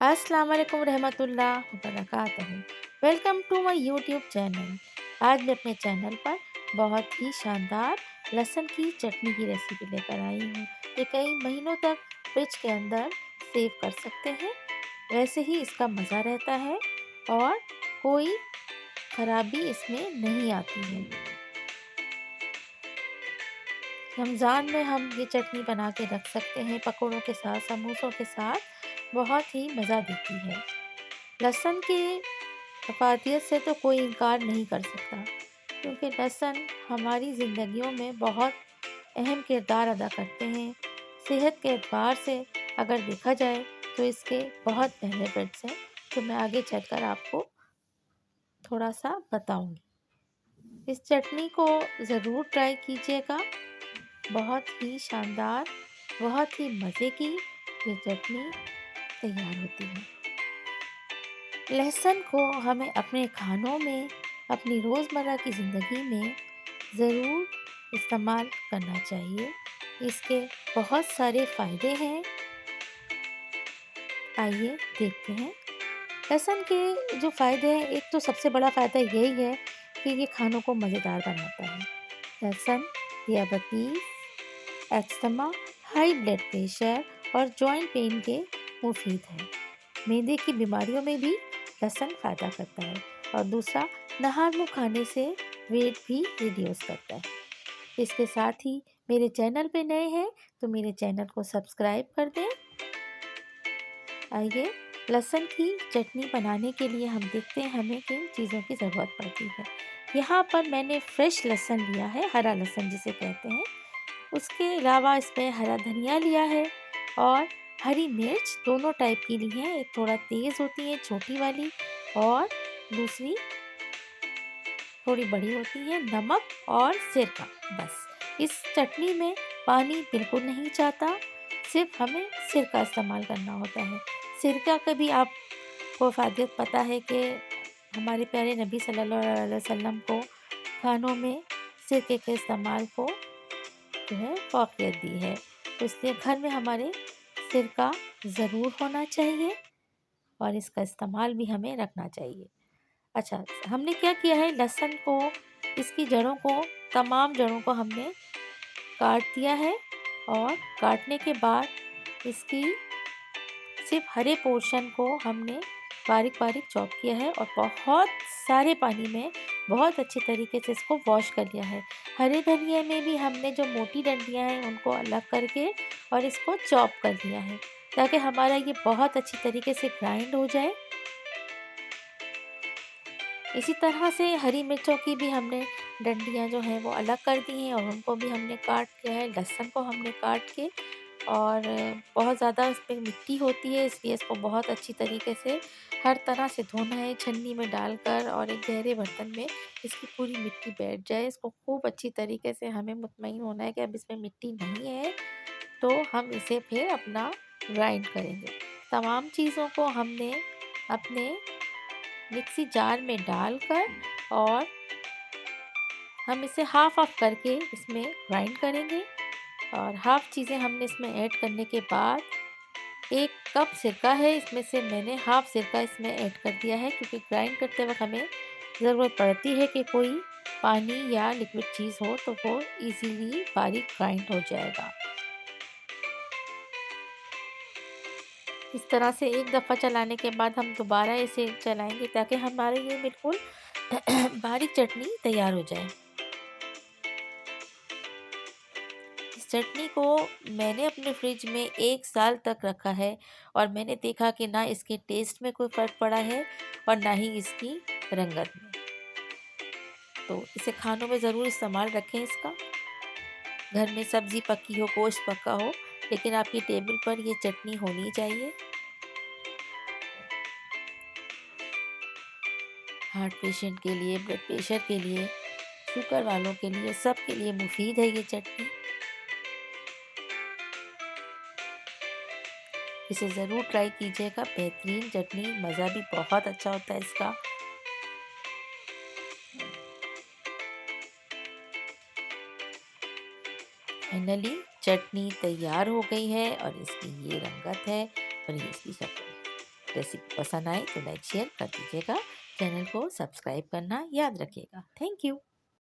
अस्सलाम वालेकुम रहमतुल्लाह वबरकातुहू। Welcome to my YouTube channel. आज मैं अपने चैनल पर बहुत ही शानदार लहसुन की चटनी की रेसिपी लेकर आई हूँ। ये कई महीनों तक फ्रिज के अंदर सेव कर सकते हैं, वैसे ही इसका मज़ा रहता है और कोई ख़राबी इसमें नहीं आती है। रमज़ान में हम ये चटनी बना के रख सकते हैं पकौड़ों के साथ, समोसों के साथ, बहुत ही मज़ा देती है। लहसुन की अफ़ादियत से तो कोई इनकार नहीं कर सकता, क्योंकि लहसुन हमारी ज़िंदगियों में बहुत अहम किरदार अदा करते हैं। सेहत के एतबार से अगर देखा जाए तो इसके बहुत बेनिफिट्स हैं, जो मैं आगे चलकर आपको थोड़ा सा बताऊंगी। इस चटनी को ज़रूर ट्राई कीजिएगा, बहुत ही शानदार, बहुत ही मज़े की ये चटनी तैयार होती है। लहसुन को हमें अपने खानों में, अपनी रोज़मर्रा की ज़िंदगी में ज़रूर इस्तेमाल करना चाहिए। इसके बहुत सारे फ़ायदे हैं, आइए देखते हैं। लहसुन के जो फ़ायदे हैं, एक तो सबसे बड़ा फ़ायदा यही है कि ये खानों को मज़ेदार बनाता है। लहसुन दियाबतीस, एस्थमा, हाई ब्लड प्रेशर और जॉइंट पेन के मुफीद है। मैदे की बीमारियों में भी लहसुन फ़ायदा करता है। और दूसरा, नहा मुँह खाने से वेट भी रिड्यूस करता है। इसके साथ ही मेरे चैनल पे नए हैं तो मेरे चैनल को सब्सक्राइब कर दें। आइए लहसुन की चटनी बनाने के लिए हम देखते हैं हमें किन चीज़ों की ज़रूरत पड़ती है। यहाँ पर मैंने फ्रेश लहसुन लिया है, हरा लहसुन जिसे कहते हैं। उसके अलावा इसमें हरा धनिया लिया है और हरी मिर्च दोनों टाइप की ली है। एक थोड़ा तेज़ होती है छोटी वाली, और दूसरी थोड़ी बड़ी होती है। नमक और सिरका, बस। इस चटनी में पानी बिल्कुल नहीं जाता, सिर्फ हमें सिरका इस्तेमाल करना होता है। सिरका का भी आपको फ़ायदा पता है कि हमारे प्यारे नबी सल्लल्लाहु अलैहि वसल्लम को खानों में सिरके के इस्तेमाल को जो है फ़ौक़ियत दी है, तो इसलिए घर में हमारे सिरका ज़रूर होना चाहिए और इसका इस्तेमाल भी हमें रखना चाहिए। अच्छा, हमने क्या किया है, लहसुन को, इसकी जड़ों को, तमाम जड़ों को हमने काट दिया है और काटने के बाद इसकी सिर्फ हरे पोर्शन को हमने बारीक बारीक चॉप किया है और बहुत सारे पानी में बहुत अच्छे तरीके से इसको वॉश कर लिया है। हरे धनिया में भी हमने जो मोटी डंडियां हैं उनको अलग करके और इसको चॉप कर लिया है, ताकि हमारा ये बहुत अच्छी तरीके से ग्राइंड हो जाए। इसी तरह से हरी मिर्चों की भी हमने डंडियाँ जो हैं वो अलग कर दी हैं और उनको भी हमने काट लिया है। लहसुन को हमने काट के, और बहुत ज़्यादा इसमें मिट्टी होती है, इसलिए इसको बहुत अच्छी तरीके से हर तरह से धोना है छन्नी में डालकर, और एक गहरे बर्तन में इसकी पूरी मिट्टी बैठ जाए। इसको खूब अच्छी तरीके से हमें मुतमईन होना है कि अब इसमें मिट्टी नहीं है, तो हम इसे फिर अपना ग्राइंड करेंगे। तमाम चीज़ों को हमने अपने मिक्सी जार में डालकर, और हम इसे हाफ ऑफ करके इसमें ग्राइंड करेंगे। और हाफ चीज़ें हमने इसमें ऐड करने के बाद, 1 कप सिरका है, इसमें से मैंने हाफ सिरका इसमें ऐड कर दिया है, क्योंकि ग्राइंड करते वक्त हमें ज़रूरत पड़ती है कि कोई पानी या लिक्विड चीज़ हो तो वो इजीली बारीक ग्राइंड हो जाएगा। इस तरह से एक दफ़ा चलाने के बाद हम दोबारा इसे चलाएंगे, ताकि हमारे ये बिल्कुल बारीक चटनी तैयार हो जाए। इस चटनी को मैंने अपने फ्रिज में 1 साल तक रखा है, और मैंने देखा कि ना इसके टेस्ट में कोई फ़र्क पड़ा है और ना ही इसकी रंगत में। तो इसे खानों में ज़रूर इस्तेमाल रखें इसका। घर में सब्ज़ी पकी हो, गोश्त पका हो, लेकिन आपकी टेबल पर ये चटनी होनी चाहिए। हार्ट पेशेंट के लिए, ब्लड प्रेशर के लिए, शुगर वालों के लिए, सब के लिए मुफीद है ये चटनी। इसे ज़रूर ट्राई कीजिएगा, बेहतरीन चटनी, मज़ा भी बहुत अच्छा होता है इसका। फाइनली चटनी तैयार हो गई है, और इसकी ये रंगत है और ये इसकी शक्ल है। रेसिपी पसंद आए तो लाइक शेयर कर दीजिएगा। चैनल को सब्सक्राइब करना याद रखिएगा। Thank you.